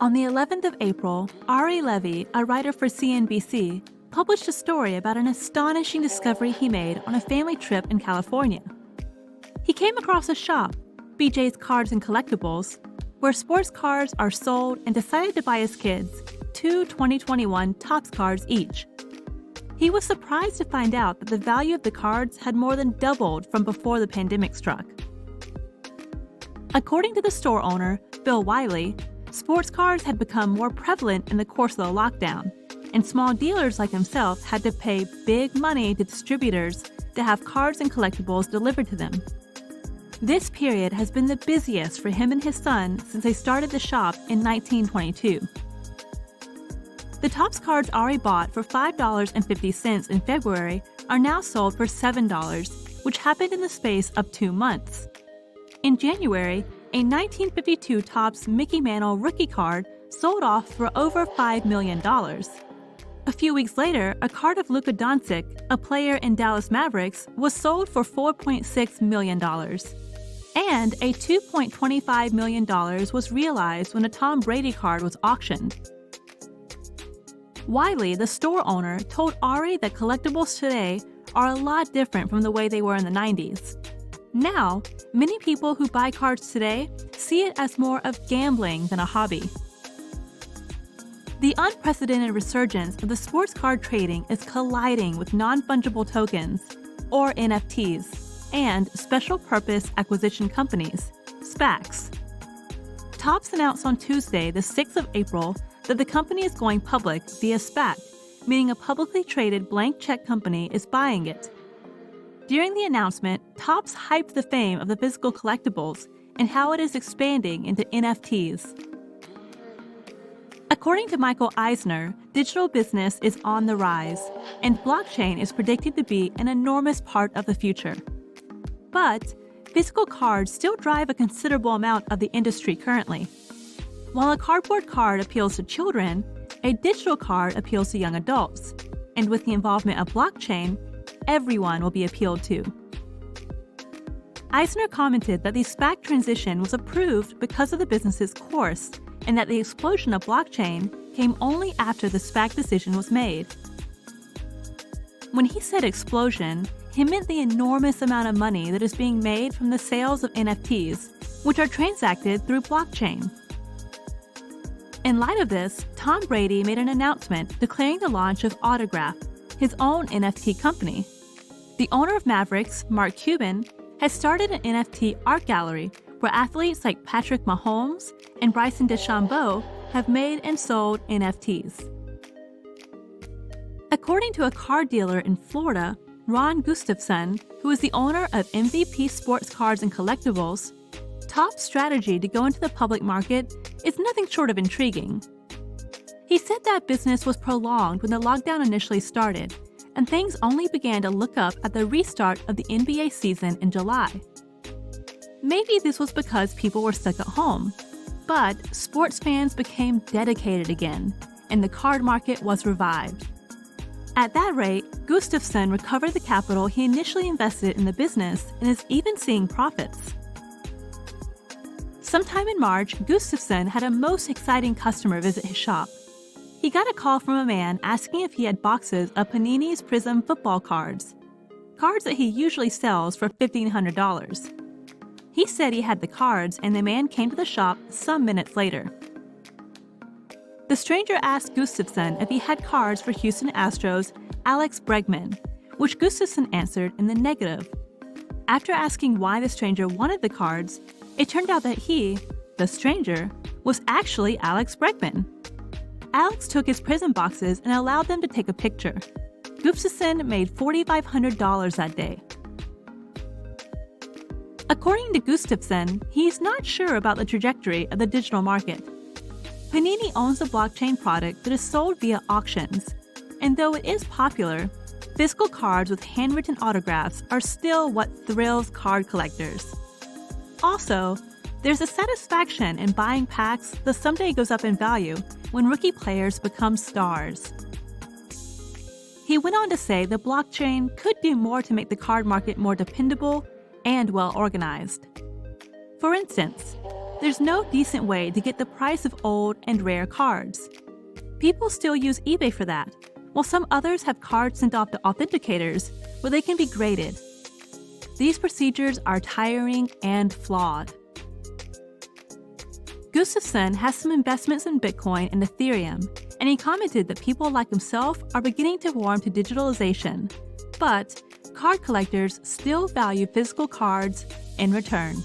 On the 11th of April, Ari Levy, a writer for CNBC, published a story about an astonishing discovery he made on a family trip in California. He came across a shop, BJ's Cards and Collectibles, where sports cards are sold, and decided to buy his kids 2 2021 Topps cards each. He was surprised to find out that the value of the cards had more than doubled from before the pandemic struck. According to the store owner, Bill Wiley, sports cards had become more prevalent in the course of the lockdown, and small dealers like himself had to pay big money to distributors to have cards and collectibles delivered to them. This period has been the busiest for him and his son since they started the shop in 1922. The Topps cards Ari bought for $5.50 in February are now sold for $7, which happened in the space of 2 months. In January, a 1952 Topps Mickey Mantle rookie card sold off for over $5 million. A few weeks later, a card of Luka Doncic, a player in Dallas Mavericks, was sold for $4.6 million. And a $2.25 million was realized when a Tom Brady card was auctioned. Wiley, the store owner, told Ari that collectibles today are a lot different from the way they were in the 90s. Now, many people who buy cards today see it as more of gambling than a hobby. The unprecedented resurgence of the sports card trading is colliding with non-fungible tokens, or NFTs, and special purpose acquisition companies, SPACs. Topps announced on Tuesday, the 6th of April, that the company is going public via SPAC, meaning a publicly traded blank check company is buying it. During the announcement, Topps hyped the fame of the physical collectibles and how it is expanding into NFTs. According to Michael Eisner, digital business is on the rise, and blockchain is predicted to be an enormous part of the future. But physical cards still drive a considerable amount of the industry currently. While a cardboard card appeals to children, a digital card appeals to young adults, and with the involvement of blockchain, everyone will be appealed to. Eisner commented that the SPAC transition was approved because of the business's course, and that the explosion of blockchain came only after the SPAC decision was made. When he said explosion, he meant the enormous amount of money that is being made from the sales of NFTs, which are transacted through blockchain. In light of this, Tom Brady made an announcement declaring the launch of Autograph, his own NFT company. The owner of Mavericks, Mark Cuban, has started an NFT art gallery where athletes like Patrick Mahomes and Bryson DeChambeau have made and sold NFTs. According to a car dealer in Florida, Ron Gustafson, who is the owner of MVP Sports Cards and Collectibles, Topps' strategy to go into the public market is nothing short of intriguing. He said that business was prolonged when the lockdown initially started, and things only began to look up at the restart of the NBA season in July. Maybe this was because people were stuck at home, but sports fans became dedicated again, and the card market was revived. At that rate, Gustafson recovered the capital he initially invested in the business and is even seeing profits. Sometime in March, Gustafson had a most exciting customer visit his shop. He got a call from a man asking if he had boxes of Panini's Prism football cards that he usually sells for $1,500. He said he had the cards, and the man came to the shop some minutes later. The stranger asked Gustafson if he had cards for Houston Astros' Alex Bregman, which Gustafson answered in the negative. After asking why the stranger wanted the cards, it turned out that he, the stranger, was actually Alex Bregman. Alex took his Prism boxes and allowed them to take a picture. Gustafson made $4,500 that day. According to Gustafson, he's not sure about the trajectory of the digital market. Panini owns a blockchain product that is sold via auctions, and though it is popular, physical cards with handwritten autographs are still what thrills card collectors. Also, there's a satisfaction in buying packs that someday goes up in value when rookie players become stars. He went on to say the blockchain could do more to make the card market more dependable and well-organized. For instance, there's no decent way to get the price of old and rare cards. People still use eBay for that, while some others have cards sent off to authenticators where they can be graded. These procedures are tiring and flawed. Gustafson has some investments in Bitcoin and Ethereum, and he commented that people like himself are beginning to warm to digitalization, but card collectors still value physical cards in return.